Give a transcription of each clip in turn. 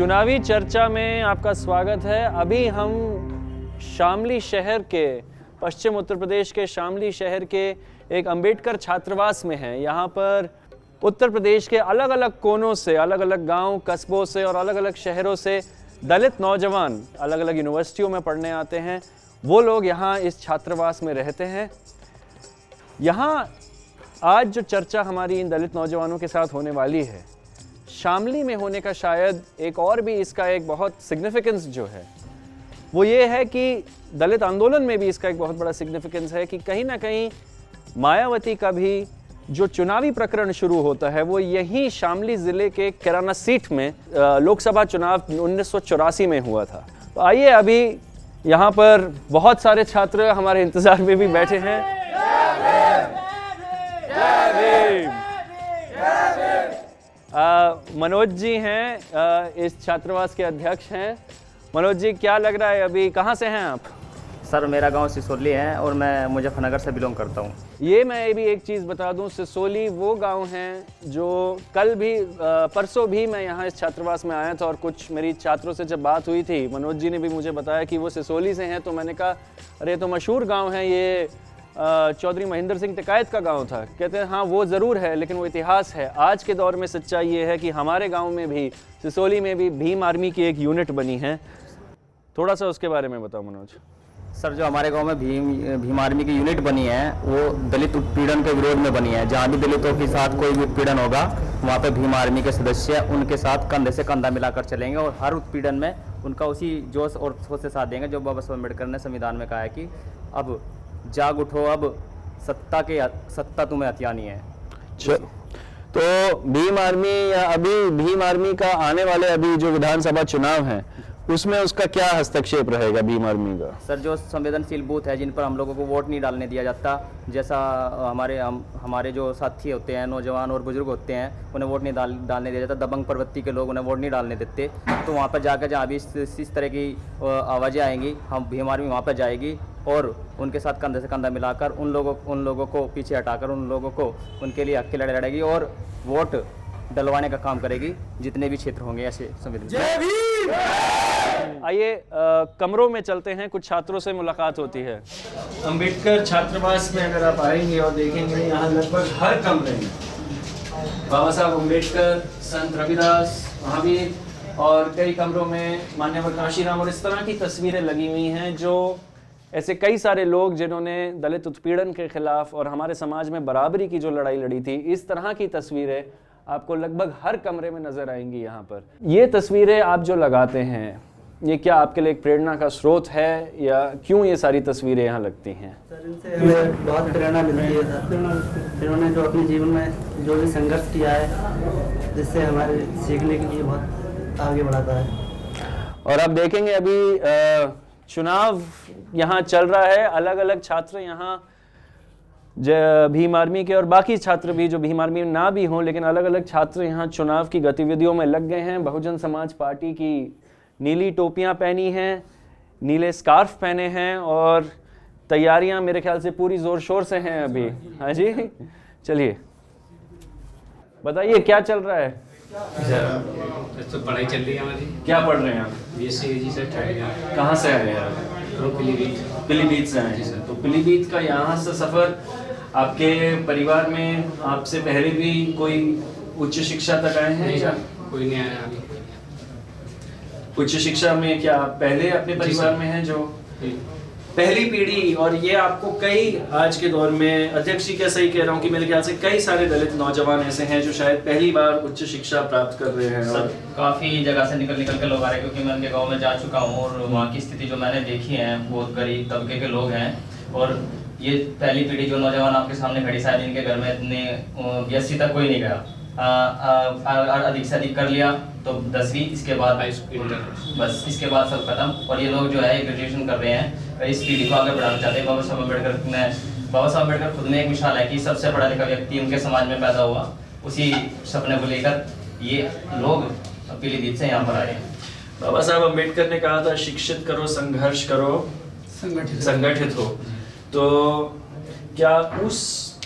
चुनावी चर्चा में आपका स्वागत है। अभी हम शामली शहर के, पश्चिम उत्तर प्रदेश के शामली शहर के एक अंबेडकर छात्रावास में हैं। यहाँ पर उत्तर प्रदेश के अलग अलग कोनों से, अलग अलग गांव, कस्बों से और अलग अलग शहरों से दलित नौजवान अलग अलग यूनिवर्सिटियों में पढ़ने आते हैं। वो लोग यहाँ इस छात्रावास में रहते हैं। यहाँ आज जो चर्चा हमारी इन दलित नौजवानों के साथ होने वाली है, शामली में होने का शायद एक और भी इसका एक बहुत सिग्निफिकेंस जो है वो ये है कि दलित आंदोलन में भी इसका एक बहुत बड़ा सिग्निफिकेंस है कि कहीं ना कहीं मायावती का भी जो चुनावी प्रकरण शुरू होता है वो यही शामली ज़िले के किराना सीट में लोकसभा चुनाव 1984 में हुआ था। तो आइए, अभी यहाँ पर बहुत सारे छात्र हमारे इंतज़ार में भी बैठे हैं। मनोज जी हैं, इस छात्रावास के अध्यक्ष हैं। मनोज जी, क्या लग रहा है, अभी कहाँ से हैं आप? सर, मेरा गांव सिसोली है और मैं मुजफ्फरनगर से बिलोंग करता हूँ। ये मैं भी एक चीज़ बता दूं, सिसोली वो गांव हैं जो कल भी परसों भी मैं यहाँ इस छात्रावास में आया था और कुछ मेरी छात्रों से जब बात हुई थी, मनोज जी ने भी मुझे बताया कि वो सिसोली से हैं। तो मैंने कहा, अरे तो मशहूर गाँव है ये, चौधरी महेंद्र सिंह टिकायत का गांव था। कहते हैं हाँ वो ज़रूर है, लेकिन वो इतिहास है। आज के दौर में सच्चाई ये है कि हमारे गांव में भी, सिसोली में भी भीम आर्मी की एक यूनिट बनी है। थोड़ा सा उसके बारे में बताओ मनोज। सर, जो हमारे गांव में भीम आर्मी की यूनिट बनी है वो दलित उत्पीड़न के विरोध में बनी है। जहाँ भी दलितों के साथ कोई भी उत्पीड़न होगा वहाँ पे भीम आर्मी के सदस्य उनके साथ कंधे से कंधा मिलाकर चलेंगे और हर उत्पीड़न में उनका उसी जोश और सोच से साथ देंगे जो बाबा साहब अम्बेडकर ने संविधान में कहा है कि अब जाग उठो, अब सत्ता तुम्हें हथियानी है। तो भीम आर्मी या अभी भीम आर्मी का आने वाले अभी जो विधानसभा चुनाव है उसमें उसका क्या हस्तक्षेप रहेगा भीम आर्मी का? सर, जो संवेदनशील बूथ है जिन पर हम लोगों को वोट नहीं डालने दिया जाता, जैसा हमारे जो साथी होते हैं, नौजवान और बुजुर्ग होते हैं, उन्हें वोट नहीं डालने दिया जाता। दबंग प्रवृत्ति के लोग उन्हें वोट नहीं डालने देते। तो वहाँ पर जाकर जहाँ भी इस तरह की आवाज़ें आएंगी, हम भीम आर्मी वहाँ पर जाएगी और उनके साथ कंधे से कंधा मिलाकर उन लोगों को पीछे हटाकर उन लोगों को उनके लिए हक की लड़ाई लड़ेगी और वोट डलवाने का काम करेगी जितने भी क्षेत्र होंगे ऐसे संविधान। आइए कमरों में चलते हैं, कुछ छात्रों से मुलाकात होती है। अंबेडकर छात्रावास में अगर आप आएंगे और देखेंगे, यहाँ लगभग हर कमरे में बाबा साहब अम्बेडकर, संत रविदास, महावीर और कई कमरों में माननीय काशीराम और इस तरह की तस्वीरें लगी हुई हैं। जो ऐसे कई सारे लोग जिन्होंने दलित उत्पीड़न के खिलाफ और हमारे समाज में बराबरी की जो लड़ाई लड़ी थी, इस तरह की तस्वीरें आपको लगभग हर कमरे में नजर आएंगी। यहाँ पर ये तस्वीरें आप जो लगाते हैं, ये क्या आपके लिए एक प्रेरणा का स्रोत है या क्यों ये सारी तस्वीरें यहाँ लगती हैं? सर, इनसे हमें बहुत प्रेरणा मिलती है सर। इन्होंने जो अपने जीवन में जो भी संघर्ष किया है, जिससे हमारे सीखने के लिए बहुत आगे बढ़ाता है। और आप देखेंगे अभी चुनाव यहाँ चल रहा है। अलग अलग छात्र यहाँ भीम आर्मी के और बाकी छात्र भी जो भीम आर्मी में ना भी हों, लेकिन अलग अलग छात्र यहाँ चुनाव की गतिविधियों में लग गए हैं। बहुजन समाज पार्टी की नीली टोपियाँ पहनी हैं, नीले स्कार्फ पहने हैं और तैयारियां मेरे ख्याल से पूरी जोर शोर से हैं अभी। हाँ जी, चलिए बताइए क्या चल रहा है? तो पढ़ाई चल रही है हमारी। क्या पढ़ रहे हैं आप? BSc से कहाँ से आए हैं आप? पीलीभीत से आए हैं। तो पीलीभीत का यहाँ से सफ़र, आपके परिवार में आपसे पहले भी कोई उच्च शिक्षा तक आए हैं? नहीं सर, कोई नहीं आया अभी। उच्च शिक्षा में क्या आप पहले अपने परिवार में हैं जो पहली पीढ़ी? और ये आपको कई आज के दौर में, अध्यक्ष जी क्या सही कह रहा हूँ कि मेरे ख्याल से कई सारे दलित नौजवान ऐसे हैं जो शायद पहली बार उच्च शिक्षा प्राप्त कर रहे हैं। और काफ़ी जगह से निकल के लोग आ रहे हैं, क्योंकि मैं उनके गांव में जा चुका हूँ और वहाँ की स्थिति जो मैंने देखी है, बहुत गरीब तबके के लोग हैं। और ये पहली पीढ़ी जो नौजवान आपके सामने खड़ी, शायद इनके घर में इतने BSc तक कोई नहीं गया, अधिक से अधिक कर लिया तो 10वीं, इसके बाद बस, इसके बाद सब खत्म। और ये लोग जो है ग्रेजुएशन कर रहे हैं, इस पीढ़ी को आगे बढ़ाना चाहते हैं। बाबा साहब अम्बेडकर खुद में एक मिसाल है कि सबसे पढ़ा लिखा व्यक्ति उनके समाज में पैदा हुआ। उसी सपने को लेकर ये लोग पीलीभीत से यहाँ पर आए हैं। बाबा साहब अम्बेडकर ने कहा था, शिक्षित करो, संघर्ष करो, संगठित हो। तो क्या उस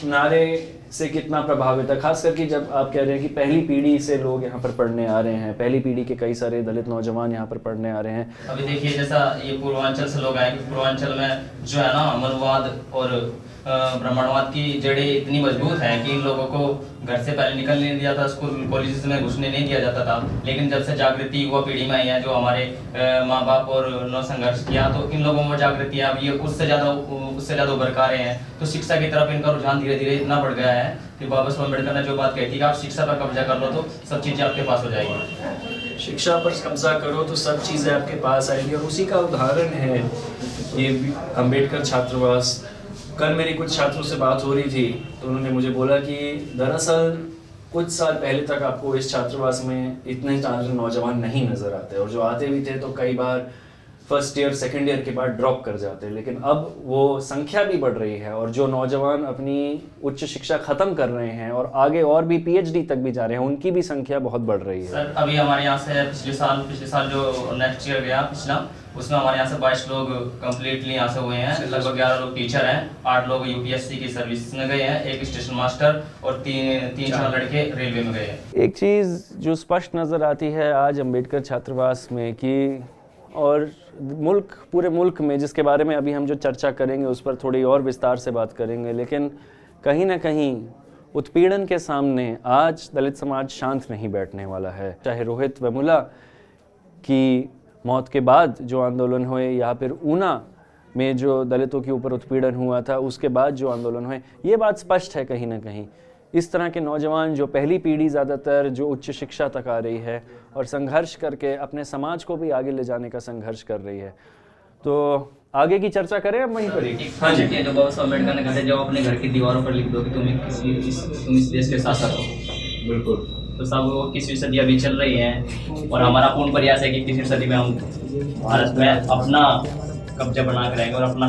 नारे से कितना प्रभावित है, खास करके जब आप कह रहे हैं कि पहली पीढ़ी से लोग यहाँ पर पढ़ने आ रहे हैं, पहली पीढ़ी के कई सारे दलित नौजवान यहाँ पर पढ़ने आ रहे हैं। अभी देखिए जैसा ये पूर्वांचल से लोग आए, पूर्वांचल में जो है ना मनुवाद और ब्राह्मणवाद की जड़ें इतनी मजबूत हैं कि इन लोगों को घर से पहले निकलने नहीं दिया था, स्कूल कॉलेजेस में घुसने नहीं दिया जाता था। लेकिन जब से जागृति युवा पीढ़ी में आई है, जो हमारे माँ बाप और उन्होंने संघर्ष किया, तो इन लोगों में जागृति अब ये उससे ज़्यादा उभर कर रहे हैं। तो शिक्षा की तरफ इनका रुझान धीरे धीरे इतना बढ़ गया है कि बाबा साहब अम्बेडकर ने जो बात कही थी कि आप शिक्षा पर कब्जा कर लो तो सब चीज़ें आपके पास हो जाएगी। शिक्षा पर कब्जा करो तो सब चीज़ें आपके पास आएंगी, और उसी का उदाहरण है ये अम्बेडकर छात्रावास। कल मेरी कुछ छात्रों से बात हो रही थी तो उन्होंने मुझे बोला कि दरअसल कुछ साल पहले तक आपको इस छात्रावास में इतने सारे नौजवान नहीं नज़र आते, और जो आते भी थे तो कई बार फर्स्ट ईयर सेकेंड ईयर के बाद ड्रॉप कर जाते हैं। लेकिन अब वो संख्या भी बढ़ रही है, और जो नौजवान अपनी उच्च शिक्षा ख़त्म कर रहे हैं और आगे और भी PhD तक भी जा रहे हैं, उनकी भी संख्या बहुत बढ़ रही है। सर अभी हमारे यहाँ से पिछले साल जो नेक्स्ट ईयर गया पिछला, उसमें हमारे यहाँ से 22 लोग कम्प्लीटली यहाँ से हुए हैं। लगभग 11 लोग टीचर हैं, 8 लोग UPSC की सर्विस में गए हैं, एक स्टेशन मास्टर और तीन चार लड़के रेलवे में गए हैं। एक चीज़ जो स्पष्ट नज़र आती है आज अम्बेडकर छात्रावास में कि, और पूरे मुल्क में, जिसके बारे में अभी हम जो चर्चा करेंगे उस पर थोड़ी और विस्तार से बात करेंगे, लेकिन कहीं ना कहीं उत्पीड़न के सामने आज दलित समाज शांत नहीं बैठने वाला है। चाहे रोहित वेमुला की मौत के बाद जो आंदोलन हुए, या फिर ऊना में जो दलितों के ऊपर उत्पीड़न हुआ था उसके बाद जो आंदोलन हुए, ये बात स्पष्ट है कहीं ना कहीं इस तरह के नौजवान जो पहली पीढ़ी ज़्यादातर जो उच्च शिक्षा तक आ रही है और संघर्ष करके अपने समाज को भी आगे ले जाने का संघर्ष कर रही है। तो आगे की चर्चा करें अब वहीं पर ही। हाँ जी, जो बाबा साहब अम्बेडकर ने कहते, जब अपने घर की दीवारों पर लिख दो कि तुम इस देश के शासक हो। बिल्कुल। तो सब वो 21वीं सदी अभी चल रही है, और हमारा पूर्ण प्रयास है कि 21वीं सदी में हम भारत में अपना कब्जा बना कर रहेंगे और अपना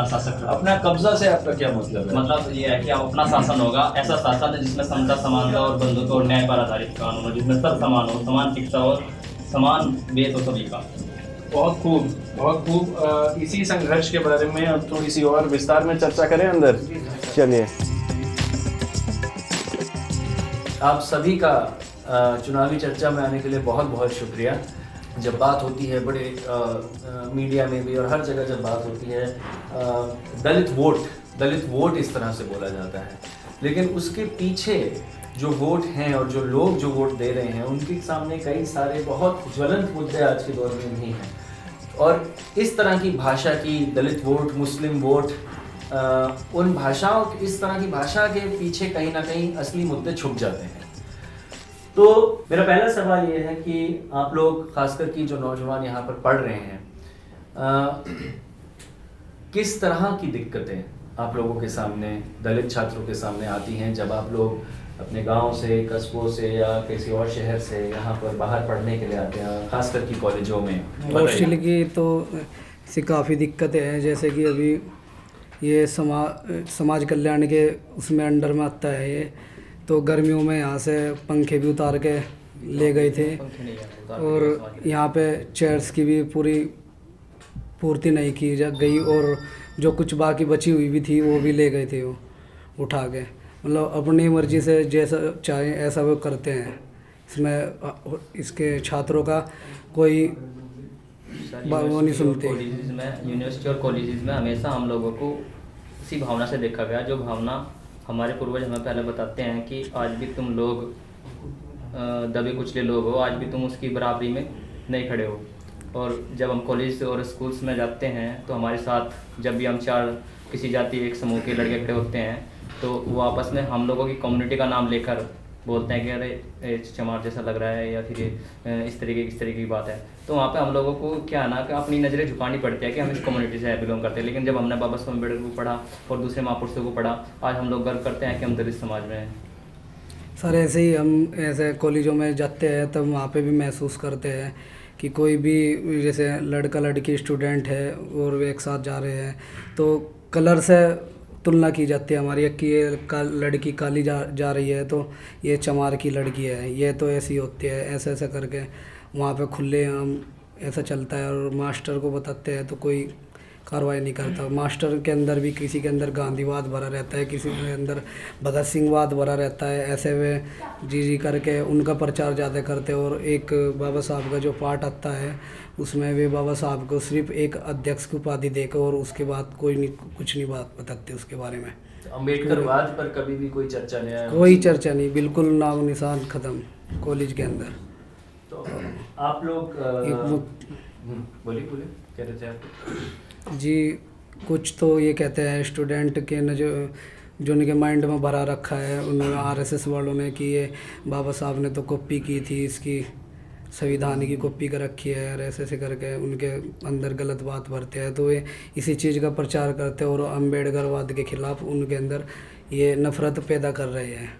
शासक। अपना कब्जा से आपका क्या मतलब है? मतलब ये है कि अब अपना शासन होगा, ऐसा शासन है जिसमें समता, समानता और बंधुत्व और न्याय पर आधारित कानून हो, जिसमें सब समान हो, समान शिक्षा और समान वेतन हो सभी का। बहुत खूब, बहुत खूब। इसी संघर्ष के बारे में अब थोड़ी सी और विस्तार में चर्चा करें अंदर। चलिए, आप सभी का चुनावी चर्चा में आने के लिए बहुत बहुत शुक्रिया। जब बात होती है बड़े मीडिया में भी और हर जगह जब बात होती है दलित वोट इस तरह से बोला जाता है, लेकिन उसके पीछे जो वोट हैं और जो लोग जो वोट दे रहे हैं उनके सामने कई सारे बहुत ज्वलंत मुद्दे आज के दौर में नहीं हैं। और इस तरह की भाषा की दलित वोट, मुस्लिम वोट, उन भाषाओं, इस तरह की भाषा के पीछे कहीं ना कहीं असली मुद्दे छुप जाते हैं। तो मेरा पहला सवाल ये है कि आप लोग, खासकर की जो नौजवान यहाँ पर पढ़ रहे हैं, किस तरह की दिक्कतें आप लोगों के सामने, दलित छात्रों के सामने आती हैं जब आप लोग अपने गांव से, कस्बों से या किसी और शहर से यहाँ पर बाहर पढ़ने के लिए आते हैं, खासकर की कॉलेजों में? हॉस्टल की तो से काफ़ी दिक्कतें हैं, जैसे कि अभी ये समाज कल्याण के उसमें अंडर में आता है ये, तो गर्मियों में यहाँ से पंखे भी उतार के ले गए थे, और यहाँ पे चेयर्स की भी पूर्ति नहीं की गई, और जो कुछ बाकी बची हुई भी थी वो भी ले गए थे वो उठा के। मतलब अपनी मर्जी से जैसा चाहे ऐसा वो करते हैं। इसमें इसके छात्रों का कोई वो नहीं सुनते। कॉलेजेस में, यूनिवर्सिटी और कॉलेजेस में हमेशा हम लोगों को इसी भावना से देखा गया, जो भावना हमारे पूर्वज हमें पहले बताते हैं कि आज भी तुम लोग दबे कुचले लोग हो, आज भी तुम उसकी बराबरी में नहीं खड़े हो। और जब हम कॉलेज और स्कूल्स में जाते हैं तो हमारे साथ जब भी हम किसी जाति एक समूह के लड़के खड़े होते हैं तो वो आपस में हम लोगों की कम्युनिटी का नाम लेकर बोलते हैं कि अरे चमार जैसा लग रहा है, या फिर इस तरीके की बात है। तो वहाँ पे हम लोगों को क्या है ना कि अपनी नज़रें झुकानी पड़ती है कि हम इस कम्युनिटी से बिलोंग करते हैं। लेकिन जब हमने बाबा साहब अम्बेडकर को पढ़ा और दूसरे महापुरुषों को पढ़ा, आज हम लोग गर्व करते हैं कि हम दलित समाज में हैं। सर ऐसे ही हम ऐसे कॉलेजों में जाते हैं तब वहाँ पे भी महसूस करते हैं कि कोई भी जैसे लड़का लड़की स्टूडेंट है और वे एक साथ जा रहे हैं तो कलर से तुलना की जाती है हमारी, कि ये लड़की काली जा रही है तो ये चमार की लड़की है, ये तो ऐसी होती है, ऐसे ऐसे करके वहाँ पे खुले हम ऐसा चलता है। और मास्टर को बताते हैं तो कोई कार्रवाई नहीं करता। मास्टर के अंदर भी किसी के अंदर गांधीवाद भरा रहता है, किसी के अंदर भगत सिंहवाद भरा रहता है। ऐसे वे जी करके उनका प्रचार ज़्यादा करते हैं। और एक बाबा साहब का जो पाठ आता है उसमें वे बाबा साहब को सिर्फ एक अध्यक्ष की उपाधि देकर और उसके बाद कोई नहीं, कुछ नहीं बात बताते उसके बारे में। अम्बेडकरवाद पर कभी भी कोई चर्चा नहीं आया? कोई चर्चा नहीं, बिल्कुल नाम निशान ख़त्म कॉलेज के अंदर। तो आप लोग बोलिए कह रहे थे आप? जी, कुछ तो ये कहते हैं स्टूडेंट के न जो उनके माइंड में भरा रखा है उन्होंने आरएसएस वालों ने कि ये बाबा साहब ने तो कॉपी की थी, इसकी संविधान की कॉपी कर रखी है और ऐसे करके उनके अंदर गलत बात भरते हैं। तो ये इसी चीज़ का प्रचार करते हैं और अम्बेडकरवाद के ख़िलाफ़ उनके अंदर ये नफ़रत पैदा कर रहे हैं।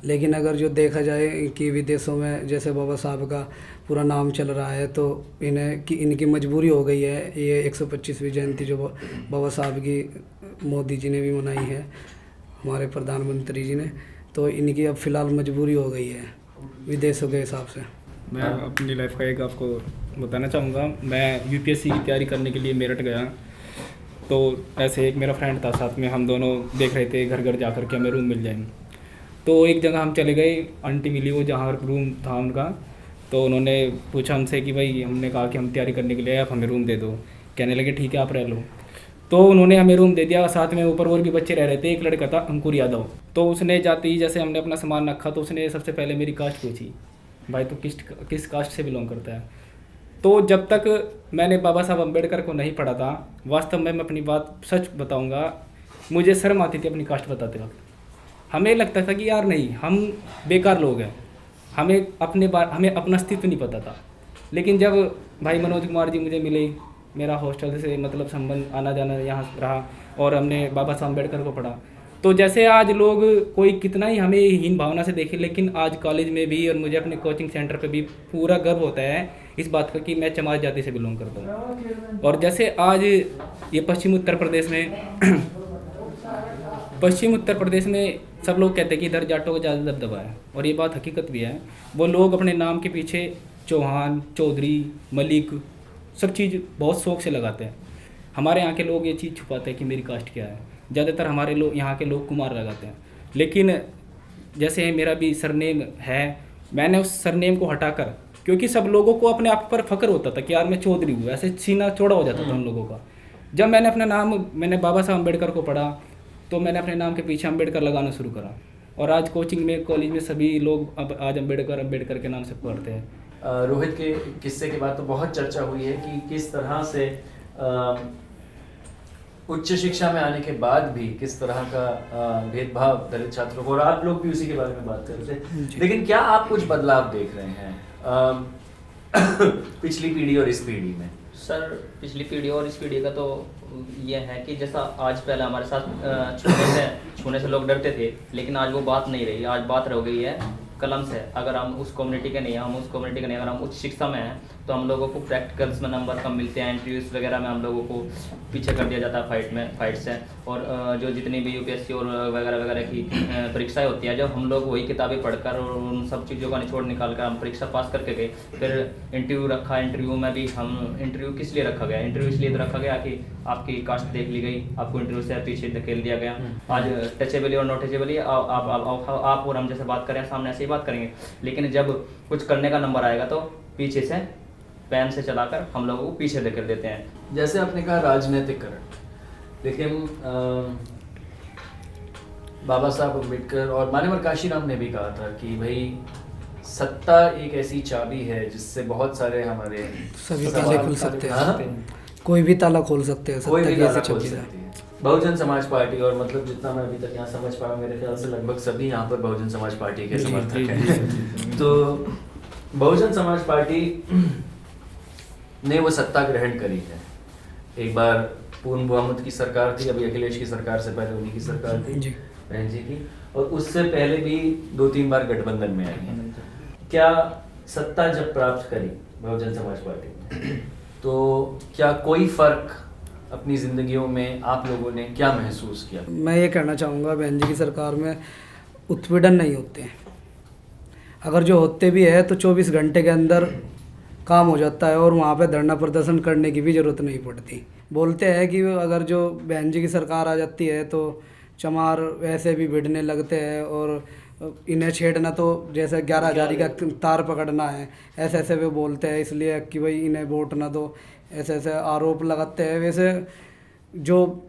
लेकिन अगर जो देखा जाए कि विदेशों में जैसे बाबा साहब का पूरा नाम चल रहा है तो इनकी मजबूरी हो गई है। ये 125वीं जयंती जो बाबा साहब की मोदी जी ने भी मनाई है, हमारे प्रधानमंत्री जी ने, तो इनकी अब फ़िलहाल मजबूरी हो गई है विदेशों के हिसाब से। मैं अपनी लाइफ का एक आपको बताना चाहूँगा। मैं यूपीएससी की तैयारी करने के लिए मेरठ गया, तो ऐसे एक मेरा फ्रेंड था, साथ में हम दोनों देख रहे थे घर घर जा कर के हमें रूम मिल जाए। तो एक जगह हम चले गए, आंटी मिली वो जहाँ रूम था उनका, तो उन्होंने पूछा हमसे कि भाई, हमने कहा कि हम तैयारी करने के लिए आप हमें रूम दे दो। कहने लगे ठीक है आप रह लो। तो उन्होंने हमें रूम दे दिया। साथ में ऊपर और भी बच्चे रह रहे थे। एक लड़का था अंकुर यादव, तो उसने जाते ही जैसे हमने अपना सामान रखा तो उसने सबसे पहले मेरी कास्ट पूछी, भाई तो किस कास्ट से बिलोंग करता है। तो जब तक मैंने बाबा साहब अम्बेडकर को नहीं पढ़ा था, वास्तव में मैं अपनी बात सच बताऊंगा, मुझे शर्म आती थी अपनी कास्ट बताते वक्त। हमें लगता था कि यार नहीं, हम बेकार लोग हैं, हमें अपना अस्तित्व नहीं पता था। लेकिन जब भाई मनोज कुमार जी मुझे मिले, मेरा हॉस्टल से मतलब संबंध आना जाना यहाँ रहा और हमने बाबा साहब अम्बेडकर को पढ़ा, तो जैसे आज लोग कोई कितना ही हमें हीन भावना से देखे, लेकिन आज कॉलेज में भी और मुझे अपने कोचिंग सेंटर पे भी पूरा गर्व होता है इस बात का कि मैं चमार जाति से बिलोंग करता हूँ। और जैसे आज ये पश्चिम उत्तर प्रदेश में सब लोग कहते हैं कि इधर जाटों का ज़्यादा दबदबा है, और ये बात हकीकत भी है। वो लोग अपने नाम के पीछे चौहान, चौधरी, मलिक सब चीज़ बहुत शौक से लगाते हैं। हमारे यहाँ के लोग ये चीज़ छुपाते हैं कि मेरी कास्ट क्या है। ज़्यादातर हमारे लोग यहाँ के लोग कुमार लगाते हैं। लेकिन जैसे मेरा भी सरनेम है, मैंने उस सरनेम को हटाकर, क्योंकि सब लोगों को अपने आप पर फ़ख्र होता था कि यार मैं चौधरी हूँ, ऐसे सीना चौड़ा हो जाता था उन लोगों का। जब मैंने अपना नाम, मैंने बाबा साहब अम्बेडकर को पढ़ा, तो मैंने अपने नाम के पीछे अम्बेडकर लगाना शुरू करा। और आज कोचिंग में, कॉलेज में सभी लोग अब आज अम्बेडकर के नाम से पढ़ते हैं। रोहित के किस्से के बाद तो बहुत चर्चा हुई है कि किस तरह से उच्च शिक्षा में आने के बाद भी किस तरह का भेदभाव दलित छात्रों को, और आप लोग भी उसी के बारे में बात कर रहे थे। लेकिन क्या आप कुछ बदलाव देख रहे हैं पिछली पीढ़ी और इस पीढ़ी में? सर, पिछली पीढ़ी और इस पीढ़ी का तो ये है कि जैसा आज पहले हमारे साथ छूने से लोग डरते थे, लेकिन आज वो बात नहीं रही। आज बात रह गई है कलम से। अगर हम उस कम्युनिटी के नहीं हैं, हम उस कम्युनिटी के नहीं, अगर हम उच्च शिक्षा में हैं तो हम लोगों को प्रैक्टिकल्स में नंबर कम मिलते हैं, इंटरव्यूज़ वगैरह में हम लोगों को पीछे कर दिया जाता है फाइट से। और जो जितनी भी यूपीएससी और वगैरह की परीक्षाएं होती हैं, जब हम लोग वही किताबें पढ़कर और उन सब चीज़ों का निचोड़ निकाल कर हम परीक्षा पास करके गए, फिर इंटरव्यू रखा। इंटरव्यू में भी हम, इंटरव्यू किस लिए रखा गया? इंटरव्यू इसलिए रखा गया कि आपकी कास्ट देख ली गई, आपको इंटरव्यू से पीछे धकेल दिया गया। आज टचेबल और नॉट टचेबल, आप और हम जैसे बात करें सामने ऐसे ही बात करेंगे, लेकिन जब कुछ करने का नंबर आएगा तो पीछे से पेन से चलाकर हम लोगों को पीछे धकेल देते हैं। जैसे आपने कहा राजनीतिकरण, लेकिन बाबा साहब अम्बेडकर और मान्यवर काशीराम ने भी कहा था कि भाई सत्ता एक ऐसी चाबी है जिससे बहुत सारे हमारे सभी ताले खुल सकते हैं। कोई भी ताला खोल सकते हैं, कोई भी ताला खोल सकते हैं। बहुजन समाज पार्टी, और मतलब जितना मैं अभी तक यहाँ समझ पाया, मेरे ख्याल से लगभग सभी यहाँ पर बहुजन समाज पार्टी के समर्थक हैं। तो बहुजन समाज पार्टी ने वो सत्ता ग्रहण करी है। एक बार पूर्ण बहुमत की सरकार थी, अभी अखिलेश की सरकार से पहले उन्हीं की सरकार थी, बहन जी की, और उससे पहले भी 2-3 बार गठबंधन में आई है। क्या सत्ता जब प्राप्त करी बहुजन समाज पार्टी ने, तो क्या कोई फर्क अपनी जिंदगियों में आप लोगों ने क्या महसूस किया? मैं ये कहना चाहूँगा, बहन जी की सरकार में उत्पीड़न नहीं होते हैं। अगर जो होते भी है तो 24 घंटे के अंदर काम हो जाता है और वहाँ पे धरना प्रदर्शन करने की भी ज़रूरत नहीं पड़ती। बोलते हैं कि अगर जो बहन जी की सरकार आ जाती है तो चमार वैसे भी भिड़ने लगते हैं और इन्हें छेड़ना तो जैसे 11,000 का तार पकड़ना है, ऐसे ऐसे वे बोलते हैं, इसलिए कि भाई इन्हें वोट ना दो, ऐसे ऐसे आरोप लगाते हैं। वैसे जो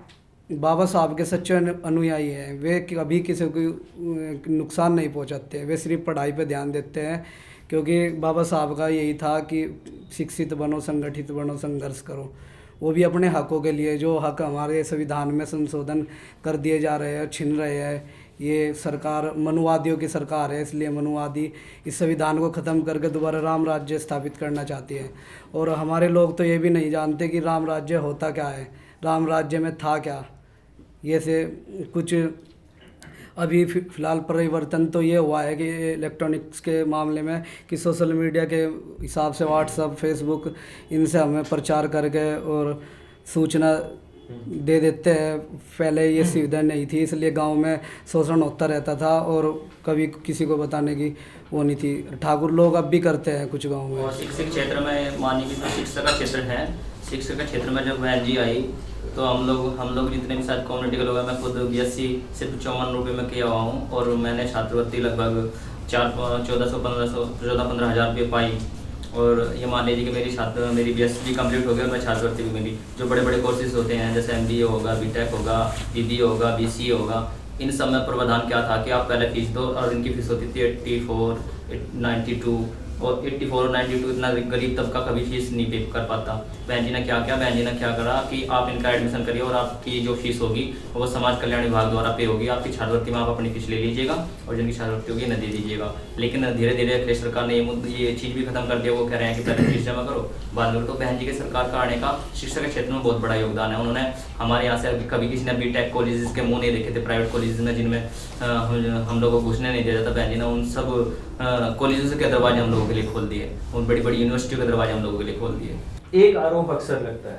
बाबा साहब के सच्चे अनुयायी हैं वे कभी किसी को नुकसान नहीं पहुंचाते, वे सिर्फ पढ़ाई पे ध्यान देते हैं, क्योंकि बाबा साहब का यही था कि शिक्षित बनो, संगठित बनो, संघर्ष करो। वो भी अपने हकों के लिए, जो हक हमारे संविधान में संशोधन कर दिए जा रहे हैं, छिन रहे हैं। ये सरकार मनुवादियों की सरकार है, इसलिए मनुवादी इस संविधान को ख़त्म करके दोबारा राम राज्य स्थापित करना चाहती है। और हमारे लोग तो ये भी नहीं जानते कि राम राज्य होता क्या है, राम राज्य में था क्या। ये से कुछ अभी फ़िलहाल परिवर्तन तो ये हुआ है कि इलेक्ट्रॉनिक्स के मामले में कि सोशल मीडिया के हिसाब से व्हाट्सअप, फेसबुक, इनसे हमें प्रचार करके और सूचना दे देते हैं। पहले ये सुविधा नहीं थी, इसलिए गांव में शोषण होता रहता था और कभी किसी को बताने की वो नहीं थी। ठाकुर लोग अब भी करते हैं कुछ गाँव में। और शिक्षक क्षेत्र में मानिए कि जो शिक्षा का क्षेत्र है, शिक्षा का क्षेत्र में जब बहन जी आई तो हम लोग जितने भी साथ कम्युनिटी के लोग हैं, मैं खुद BSc सिर्फ 54 रुपये में किया हुआ हूँ और मैंने छात्रवृत्ति लगभग 14,000-15,000 रुपये पाई। और ये मान लीजिए कि मेरी BSc भी कंप्लीट हो गई और मैं छात्रवृत्ति भी मिली। जो बड़े बड़े कोर्सेज होते हैं जैसे MBA होगा, BTech होगा, BBA होगा, BCA होगा, इन सब में प्रावधान क्या था कि आप पहले फीस दो और इनकी फीस होती थी 84, 92 और 84 और 92। इतना गरीब तबका कभी फीस नहीं पे कर पाता। बहन जी ने क्या किया, बहन जी ने क्या करा कि आप इनका एडमिशन करिए और आपकी जो फीस होगी वो समाज कल्याण विभाग द्वारा पे होगी। आपकी छात्रवृत्ति में आप अपनी फीस ले लीजिएगा और जिनकी छात्रवृत्ति होगी न दे दीजिएगा। लेकिन धीरे धीरे अखिलेश सरकार ने ये चीज़ भी खत्म कर दिया। वो कह रहे हैं कि पहले फीस जमा करो बाद में। तो बहन जी के सरकार का आने का शिक्षा के क्षेत्र में बहुत बड़ा योगदान है। उन्होंने हमारे यहाँ से कभी किसी ने BTech कॉलेजेस के मुँह नहीं देखे थे, प्राइवेट कॉलेजेस में जिनमें हम लोगों को घुसने नहीं दिया जाता। बहन जी ने उन सब कॉलेजेस के दरवाजे हम लोगों के लिए खोल दिए, उन बड़ी बड़ी यूनिवर्सिटियों के दरवाजे हम लोगों के लिए खोल दिए। एक आरोप अक्सर लगता है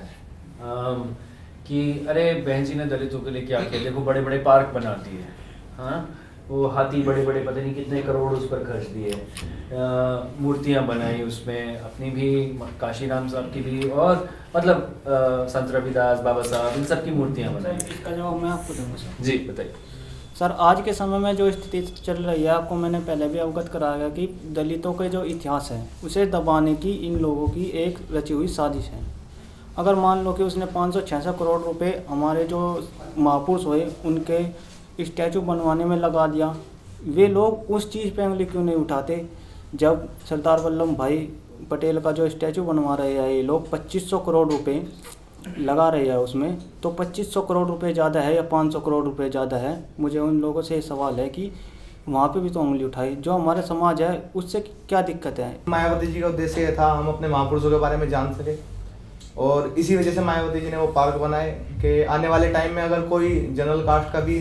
कि अरे बहन जी ने दलितों के लिए क्या किया, देखो बड़े बड़े पार्क बनाती है, हाँ वो हाथी बड़े बड़े पता नहीं कितने करोड़ उस पर खर्च दिए, मूर्तियाँ बनाई उसमें अपनी भी, काशीराम साहब की भी, और मतलब संत रविदास, बाबा साहब, इन सब की मूर्तियाँ बनाई। इसका जवाब मैं आपको दूंगा सर। जी बताइए सर, आज के समय में जो स्थिति चल रही है, आपको मैंने पहले भी अवगत कराया कि दलितों के जो इतिहास है उसे दबाने की इन लोगों की एक रची हुई साजिश है। अगर मान लो कि उसने 566 करोड़ रुपए हमारे जो महापुरुष हुए उनके स्टैचू बनवाने में लगा दिया, वे लोग उस चीज़ पे उंगली क्यों नहीं उठाते? जब सरदार वल्लभ भाई पटेल का जो स्टैचू बनवा रहे हैं ये लोग 2500 करोड़ रुपए लगा रहे हैं उसमें, तो 2500 करोड़ रुपए ज़्यादा है या 500 करोड़ रुपए ज़्यादा है? मुझे उन लोगों से सवाल है कि वहाँ पे भी तो उंगली उठाई। जो हमारे समाज है उससे क्या दिक्कत है? मायावती जी का उद्देश्य ये था हम अपने महापुरुषों के बारे में जान सके, और इसी वजह से मायावती जी ने वो पार्क बनाए कि आने वाले टाइम में अगर कोई जनरल कास्ट का भी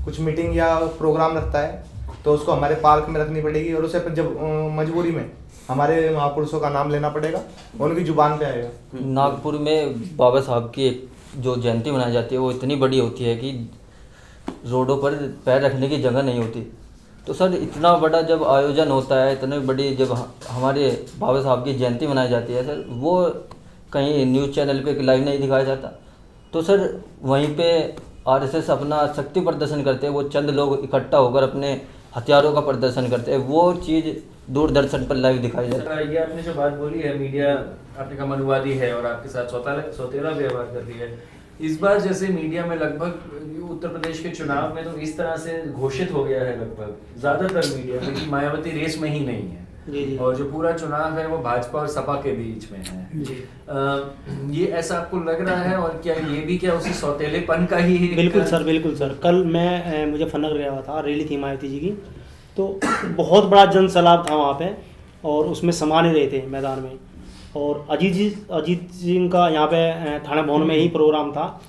कुछ मीटिंग या प्रोग्राम रखता है तो उसको हमारे पार्क में रखनी पड़ेगी, और उसे जब मजबूरी में हमारे महापुरुषों का नाम लेना पड़ेगा, उनकी जुबान पे आएगा। नागपुर में बाबा साहब की जो जयंती मनाई जाती है वो इतनी बड़ी होती है कि रोडों पर पैर रखने की जगह नहीं होती। तो सर इतना बड़ा जब आयोजन होता है, इतनी बड़ी जब हमारे बाबा साहब की जयंती मनाई जाती है सर, वो कहीं न्यूज़ चैनल पे लाइव नहीं दिखाया जाता। तो सर वहीं पे RSS अपना शक्ति प्रदर्शन करते हैं, वो चंद लोग इकट्ठा होकर अपने हथियारों का प्रदर्शन करते हैं, वो चीज़ दूरदर्शन पर लाइव दिखाई जाती है। ये आपने जो बात बोली है, मीडिया आपने कहा मनुवादी है और आपके साथ सौतेला व्यवहार कर रही है। इस बार जैसे मीडिया में लगभग उत्तर प्रदेश के चुनाव में तो इस तरह से घोषित हो गया है लगभग ज़्यादातर मीडिया में कि मायावती रेस में ही नहीं है, और जो पूरा चुनाव है वो भाजपा और सपा के बीच में है। ये ऐसा आपको लग रहा है, और क्या ये भी क्या उसी सौतेलेपन का ही? बिल्कुल सर, बिल्कुल सर। कल मैं मुजफ्फरनगर गया हुआ था, रैली थी मायावती जी की, तो बहुत बड़ा जन सैलाब था वहाँ पे, और उसमें समा नहीं रहे थे मैदान में। और अजीत जी का यहाँ पे थाना भवन में ही प्रोग्राम था,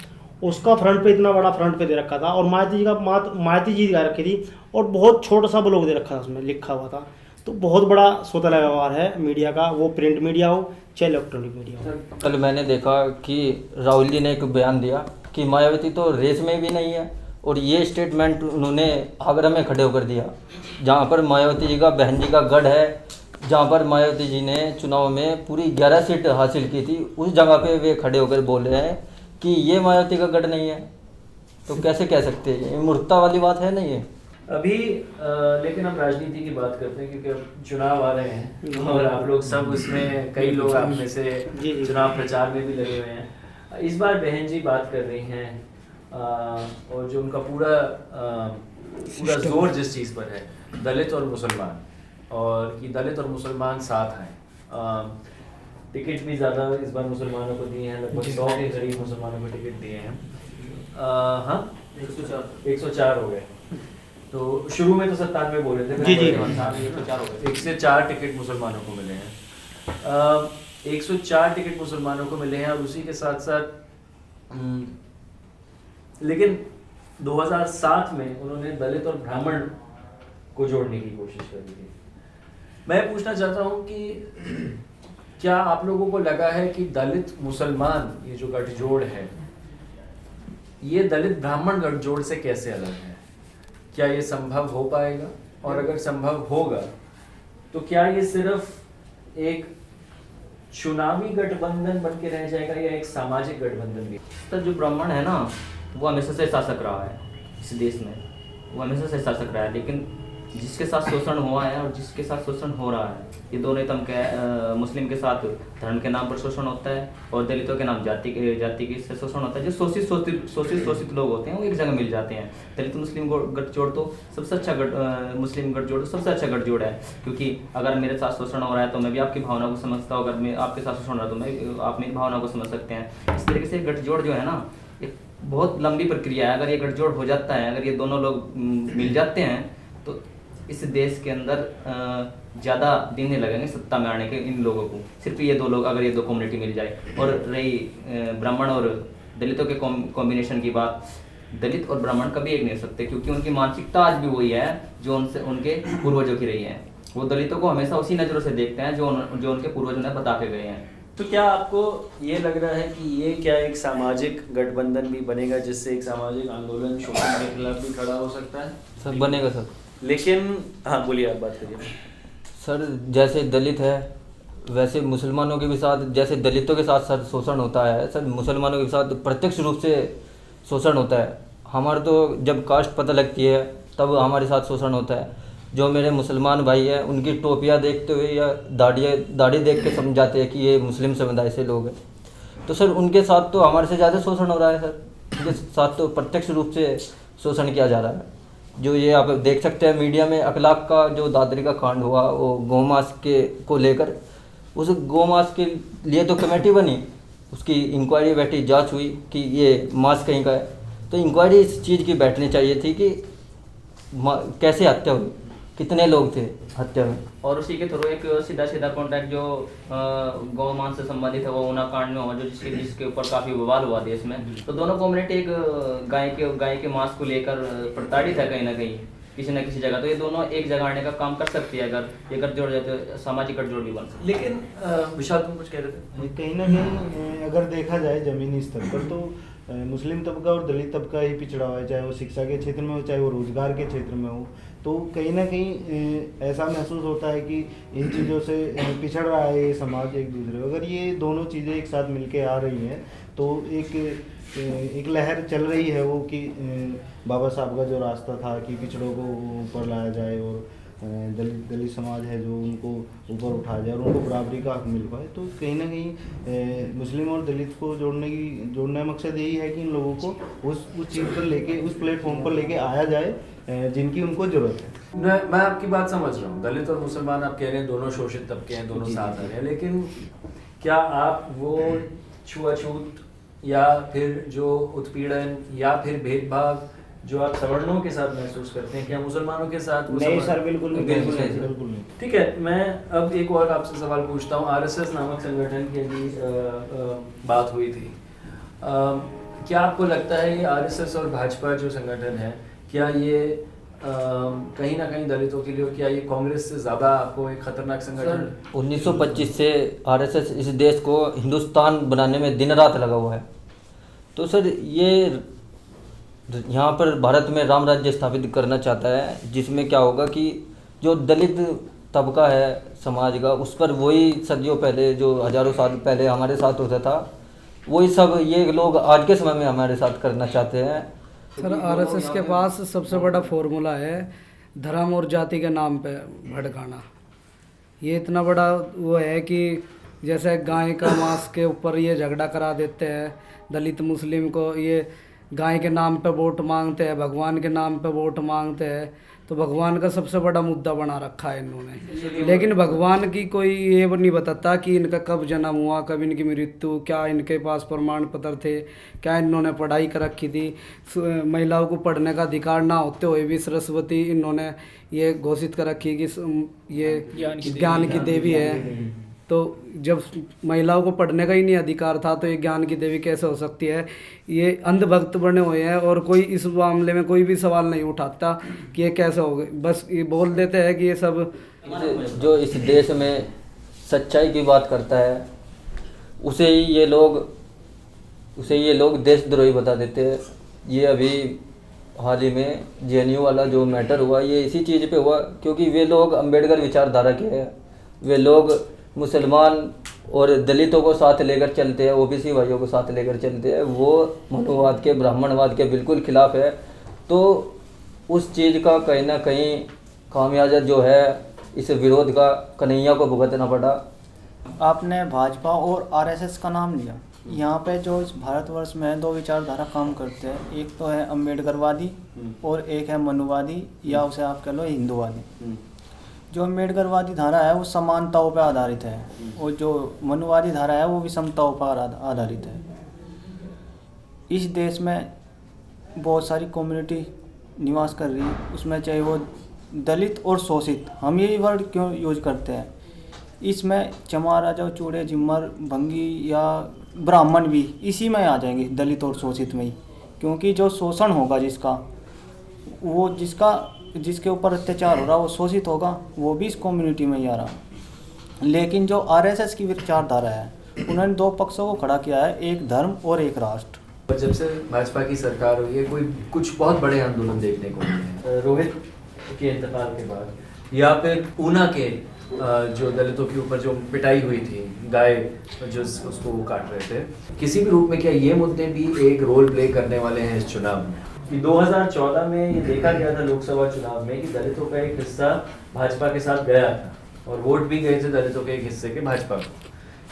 उसका फ्रंट पे इतना बड़ा फ्रंट पे दे रखा था, और मायावती जी दिखा रखी थी, और बहुत छोटा सा ब्लॉग दे रखा था, उसमें लिखा हुआ था। तो बहुत बड़ा सौतेला व्यवहार है मीडिया का, वो प्रिंट मीडिया हो चाहे इलेक्ट्रॉनिक मीडिया हो। कल मैंने देखा कि राहुल जी ने एक बयान दिया कि मायावती तो रेस में भी नहीं है, और ये स्टेटमेंट उन्होंने आगरा में खड़े होकर दिया, जहाँ पर मायावती जी का बहन जी का गढ़ है, जहाँ पर मायावती जी ने चुनाव में पूरी 11 सीट हासिल की थी, उस जगह पे वे खड़े होकर बोल रहे हैं कि ये मायावती का गढ़ नहीं है। तो कैसे कह सकते हैं? ये मूर्खता वाली बात है नहीं है। अभी लेकिन हम राजनीति की बात करते हैं क्योंकि अब चुनाव आ रहे हैं और आप लोग सब उसमें, कई लोग आप में से चुनाव प्रचार में भी लगे हुए हैं। इस बार बहन जी बात कर रही हैं और जो उनका पूरा जोर जिस चीज़ पर है, दलित और मुसलमान, और कि दलित और मुसलमान साथ हैं। टिकट भी ज़्यादा इस बार मुसलमानों को दिए हैं, लगभग 100 के करीब मुसलमानों को टिकट दिए हैं। हाँ 104 हो गए। तो शुरू में तो 97 बोल रहे थे, जी जी 104 टिकट मुसलमानों को मिले हैं। 104 टिकट मुसलमानों को मिले हैं और उसी के साथ साथ लेकिन 2007 में उन्होंने दलित और ब्राह्मण को जोड़ने की कोशिश करी थी। मैं पूछना चाहता हूं कि क्या आप लोगों को लगा है कि दलित मुसलमान ये जो गठजोड़ है, ये दलित ब्राह्मण गठजोड़ से कैसे अलग है? क्या ये संभव हो पाएगा? और अगर संभव होगा तो क्या ये सिर्फ एक चुनावी गठबंधन बन के रह जाएगा या एक सामाजिक गठबंधन भी? तो जो ब्राह्मण है ना, वो हमेशा से शासक रहा है इस देश में, वो हमेशा से शासक रहा है। लेकिन जिसके साथ शोषण हुआ है और जिसके साथ शोषण हो रहा है, ये दोनों एकदम मुस्लिम के साथ धर्म के नाम पर शोषण होता है और दलितों के नाम जाति के से शोषण होता है। जो शोषित लोग होते हैं वो एक जगह मिल जाते हैं। दलित मुस्लिम गठजोड़ तो सबसे अच्छा मुस्लिम गठजोड़ तो सबसे अच्छा गठजोड़ है, क्योंकि अगर मेरे साथ शोषण हो रहा है तो मैं भी आपकी भावना को समझता हूँ, अगर मैं आपके साथ शोषण हो रहा है तो मैं आप मेरी भावना को समझ सकते हैं। इस तरीके से गठजोड़ जो है ना, एक बहुत लंबी प्रक्रिया है। अगर ये गठजोड़ हो जाता है, अगर ये दोनों लोग मिल जाते हैं तो इस देश के अंदर ज़्यादा दिन नहीं लगेंगे सत्ता में आने के इन लोगों को। सिर्फ ये दो लोग, अगर ये दो कम्युनिटी मिल जाए। और रही ब्राह्मण और दलितों के कॉम्बिनेशन की बात, दलित और ब्राह्मण कभी एक नहीं हो सकते, क्योंकि उनकी मानसिकता आज भी वही है जो उनके पूर्वजों की रही है। वो दलितों को हमेशा उसी नज़रों से देखते हैं जो उनके पूर्वजों ने बता के गए हैं। तो क्या आपको ये लग रहा है कि ये क्या एक सामाजिक गठबंधन भी बनेगा जिससे एक सामाजिक आंदोलन शोषण के खिलाफ भी खड़ा हो सकता है? सर बनेगा सर। लेकिन हाँ बोलिए, आप बात करिए। सर जैसे दलित है वैसे मुसलमानों के भी साथ, जैसे दलितों के साथ सर शोषण होता है, सर मुसलमानों के साथ प्रत्यक्ष रूप से शोषण होता है। हमारे तो जब कास्ट पता लगती है तब हमारे साथ शोषण होता है। जो मेरे मुसलमान भाई हैं उनकी टोपियाँ देखते हुए या दाढ़ी देख के समझाते हैं कि ये मुस्लिम समुदाय से लोग हैं, तो सर उनके साथ तो हमारे से ज़्यादा शोषण हो रहा है। सर उनके साथ तो प्रत्यक्ष रूप से शोषण किया जा रहा है। जो ये आप देख सकते हैं मीडिया में, अखलाक का जो दादरी का कांड हुआ, वो गौमांस को लेकर, उस गौमांस के लिए तो कमेटी बनी, उसकी इंक्वायरी बैठी, जांच हुई कि ये मांस कहीं का है। तो इंक्वायरी इस चीज़ की बैठनी चाहिए थी कि कैसे हत्या हुई, कितने लोग थे हत्या में। और उसी के थ्रू एक सीधा कॉन्टैक्ट जो गौ मांस से संबंधित है वो ऊना कांड में हुआ, जो जिसके ऊपर काफ़ी बवाल हुआ देश में। तो दोनों कम्युनिटी एक गाय के मांस को लेकर प्रताड़ित है कहीं ना कहीं, किसी न किसी जगह। तो ये दोनों एक जगह आने का काम कर सकती है अगर ये गठजोड़ जाते तो सामाजिक गठजोड़ भी बन सकती है। लेकिन विशाल तुम कुछ कह रहे थे? कहीं ना कहीं अगर देखा जाए ज़मीनी स्तर पर तो मुस्लिम तबका और दलित तबका ही पिछड़ा हुआ है, चाहे वो शिक्षा के क्षेत्र में हो, चाहे वो रोजगार के क्षेत्र में हो। तो कहीं ना कहीं ऐसा महसूस होता है कि इन चीज़ों से पिछड़ रहा है ये समाज एक दूसरे। अगर ये दोनों चीज़ें एक साथ मिलके आ रही हैं तो एक लहर चल रही है वो कि बाबा साहब का जो रास्ता था कि पिछड़ों को ऊपर लाया जाए और दलित समाज है जो उनको ऊपर उठाया जाए और उनको बराबरी का हक मिल पाए। तो कहीं ना कहीं मुस्लिम और दलित को जोड़ने का मकसद यही है कि इन लोगों को उस चीज़ पर लेके, उस प्लेटफॉर्म पर लेके आया जाए जिनकी उनको ज़रूरत है। मैं आपकी बात समझ रहा हूँ। दलित और मुसलमान आप कह रहे हैं दोनों शोषित तबके हैं, दोनों साथ आ रहे हैं, लेकिन क्या आप वो छुआछूत या फिर जो उत्पीड़न या फिर भेदभाव जो आप सवर्णों के साथ महसूस करते हैं, क्या मुसलमानों के साथ? नहीं सर, बिल्कुल नहीं। ठीक है, मैं अब एक और आपसे सवाल पूछता हूँ। आरएसएस नामक संगठन की अभी बात हुई थी, क्या आपको लगता है ये आरएसएस और भाजपा जो संगठन है, क्या ये कहीं ना कहीं दलितों के लिए, क्या ये कांग्रेस से ज़्यादा आपको एक खतरनाक संगठन? 1925 से आरएसएस इस देश को हिंदुस्तान बनाने में दिन रात लगा हुआ है। तो सर ये यहाँ पर भारत में राम राज्य स्थापित करना चाहता है, जिसमें क्या होगा कि जो दलित तबका है समाज का, उस पर वही सदियों पहले जो हज़ारों साल पहले हमारे साथ होता था, वही सब ये लोग आज के समय में हमारे साथ करना चाहते हैं। सर आरएसएस के पास सबसे बड़ा फॉर्मूला है धर्म और जाति के नाम पे भड़काना। ये इतना बड़ा वो है कि जैसे गाय का मांस के ऊपर ये झगड़ा करा देते हैं, दलित मुस्लिम को ये गाय के नाम पे वोट मांगते हैं, भगवान के नाम पे वोट मांगते हैं। तो भगवान का सबसे बड़ा मुद्दा बना रखा है इन्होंने, लेकिन भगवान की कोई ये नहीं बताता कि इनका कब जन्म हुआ, कब इनकी मृत्यु, क्या इनके पास प्रमाण पत्र थे, क्या इन्होंने पढ़ाई कर रखी थी। महिलाओं को पढ़ने का अधिकार ना होते हुए भी सरस्वती इन्होंने ये घोषित कर रखी कि ये ज्ञान की देवी है। तो जब महिलाओं को पढ़ने का ही नहीं अधिकार था तो ये ज्ञान की देवी कैसे हो सकती है। ये अंधभक्त बने हुए हैं और कोई इस मामले में कोई भी सवाल नहीं उठाता कि ये कैसे हो गए, बस ये बोल देते हैं कि ये सब जो इस देश में सच्चाई की बात करता है उसे ये लोग देशद्रोही बता देते हैं। ये अभी हाल ही में जेएनयू वाला जो मैटर हुआ ये इसी चीज़ पे हुआ, क्योंकि वे लोग अंबेडकर विचारधारा के हैं। वे लोग मुसलमान और दलितों को साथ लेकर चलते हैं, ओबीसी भाइयों को साथ लेकर चलते हैं। वो मनुवाद के, ब्राह्मणवाद के बिल्कुल खिलाफ है। तो उस चीज़ का कहीं ना कहीं खामियाजा जो है इस विरोध का कन्हैया को भुगतना पड़ा। आपने भाजपा और आरएसएस का नाम लिया। यहाँ पे जो इस भारतवर्ष में दो विचारधारा काम करते हैं, एक तो है अम्बेडकरवादी और एक है मनुवादी या उसे आप कह लो हिंदूवादी। जो अम्बेडकरवादी धारा है वो समानताओं पर आधारित है और जो मनुवादी धारा है वो विषमताओं पर आधारित है। इस देश में बहुत सारी कम्युनिटी निवास कर रही है, उसमें चाहे वो दलित और शोषित, हम यही वर्ड क्यों यूज करते हैं। इसमें चमार, राजा, चूड़े, जिम्मर, भंगी या ब्राह्मण भी इसी में आ जाएंगे, दलित और शोषित में ही। क्योंकि जो शोषण होगा जिसके ऊपर अत्याचार हो रहा वो शोषित होगा, वो भी इस कम्युनिटी में ही आ रहा। लेकिन जो आरएसएस की विचारधारा है उन्होंने दो पक्षों को खड़ा किया है, एक धर्म और एक राष्ट्र। जब से भाजपा की सरकार हुई है कुछ बहुत बड़े आंदोलन देखने को मिले हैं। रोहित के इंतकाल के बाद या फिर ऊना के जो दलितों के ऊपर जो पिटाई हुई थी, गाय जो उसको काट रहे थे, किसी भी रूप में क्या ये मुद्दे भी एक रोल प्ले करने वाले हैं इस चुनाव में? कि 2014 में ये देखा गया था लोकसभा चुनाव में कि दलितों का एक हिस्सा भाजपा के साथ गया था और वोट भी गए थे दलितों के एक हिस्से के भाजपा को।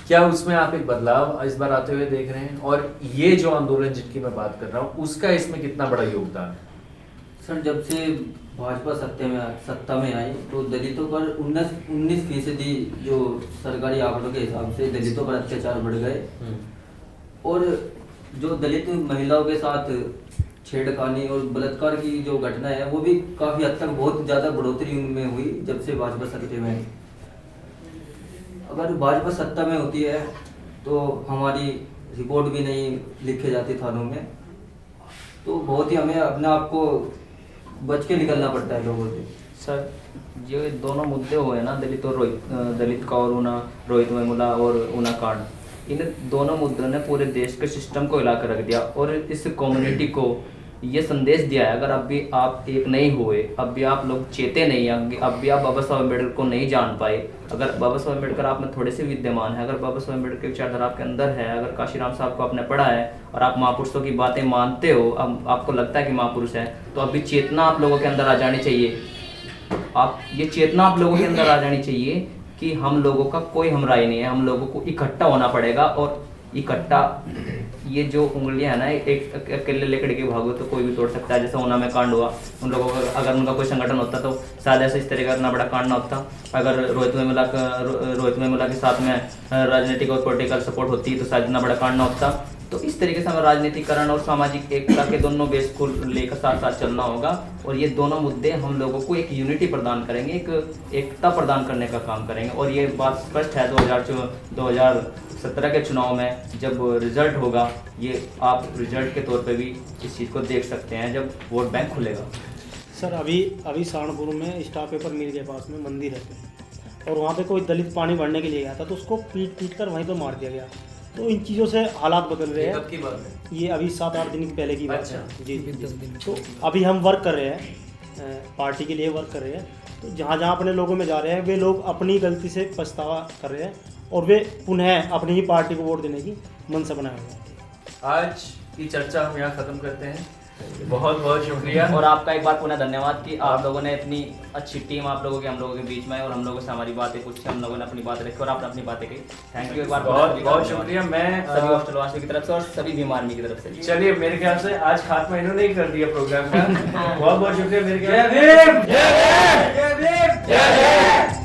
क्या उसमें आप एक बदलाव इस बार आते हुए देख रहे हैं? और ये जो आंदोलन जिनकी मैं बात कर रहा हूँ उसका इसमें कितना बड़ा योगदान है? सर, जब से भाजपा सत्ता में आई तो दलितों पर 19% जो सरकारी आंकड़ों के हिसाब से दलितों पर अत्याचार बढ़ गए और जो दलित महिलाओं के साथ छेड़खानी और बलात्कार की जो घटना है वो भी काफ़ी हद तक बहुत ज़्यादा बढ़ोतरी में हुई जब से भाजपा सत्ता में आई। अगर भाजपा सत्ता में होती है तो हमारी रिपोर्ट भी नहीं लिखे जाती थानों में, तो बहुत ही हमें अपने आप को बच के निकलना पड़ता है लोगों से। सर, ये दोनों मुद्दे हुए ना, दलित का और रोहित वेमुला और ऊना कांड, इन दोनों मुद्दों ने पूरे देश के सिस्टम को हिला कर रख दिया और इस कम्युनिटी को ये संदेश दिया है, अगर अब भी आप एक नहीं हुए, अब भी आप लोग चेते नहीं हैं, अब भी आप बाबा साहब अम्बेडकर को नहीं जान पाए, अगर बाबा साहब अम्बेडकर आप में थोड़े से विद्यमान है, अगर बाबा साहब अम्बेडकर की विचारधारा आपके अंदर है, अगर काशीराम साहब को आपने पढ़ा है और आप महापुरुषों की बातें मानते हो, अब आपको लगता है कि महापुरुष है, तो अब भी चेतना आप लोगों के अंदर आ जानी चाहिए। ये चेतना आप लोगों के अंदर आ जानी चाहिए कि हम लोगों का कोई हमराई नहीं है, हम लोगों को इकट्ठा होना पड़ेगा। और इकट्ठा, ये जो उंगलियां है ना, एक अकेले लेकर के भागो तो कोई भी तोड़ सकता है। जैसे ऊना में कांड हुआ, उन लोगों का अगर उनका कोई संगठन होता तो शायद ऐसे इस तरह का इतना बड़ा कांड ना होता। अगर रोहित वेमुला के साथ में राजनीतिक और पॉलिटिकल सपोर्ट होती तो शायद इतना बड़ा कांड ना होता। तो इस तरीके से हमें राजनीतिकरण और सामाजिक एकता के दोनों बेस को लेकर साथ साथ चलना होगा और ये दोनों मुद्दे हम लोगों को एक यूनिटी प्रदान करेंगे, एक एकता प्रदान करने का काम करेंगे। और ये बात स्पष्ट है 2017 के चुनाव में जब रिजल्ट होगा, ये आप रिजल्ट के तौर पे भी इस चीज़ को देख सकते हैं जब वोट बैंक खुलेगा। सर, अभी सहारनपुर में स्टाफ पेपर मिल के पास में मंदिर है और वहाँ पे कोई दलित पानी भरने के लिए गया था तो उसको पीट कर वहीं पर मार दिया गया। तो इन चीज़ों से हालात बदल रहे हैं। कब की बात है? ये अभी 7-8 दिन पहले की बात है। अच्छा। जी। तो अभी हम वर्क कर रहे हैं, पार्टी के लिए वर्क कर रहे हैं। तो जहाँ जहाँ अपने लोगों में जा रहे हैं वे लोग अपनी गलती से पछतावा कर रहे हैं और वे पुनः अपनी ही पार्टी को वोट देने की मनसा बनाए हुए हैं। आज की चर्चा हम यहाँ खत्म करते हैं। बहुत बहुत शुक्रिया। और आपका एक बार पुनः धन्यवाद कि आप लोगों ने इतनी अच्छी टीम आप लोगों के हम लोगों के बीच में, और हम लोगों से हमारी बातें पूछी, हम लोगों ने अपनी बातें रखी और आपने अपनी बातें कही। थैंक यू एक बार बहुत बहुत शुक्रिया। मैं सभी हॉस्टलवासियों की तरफ से और सभी बीमार आर्मी की तरफ से। चलिए मेरे ख्याल से आज खात्मा इन्होंने ही कर दिया प्रोग्राम का। बहुत बहुत शुक्रिया मेरे ख्याल से।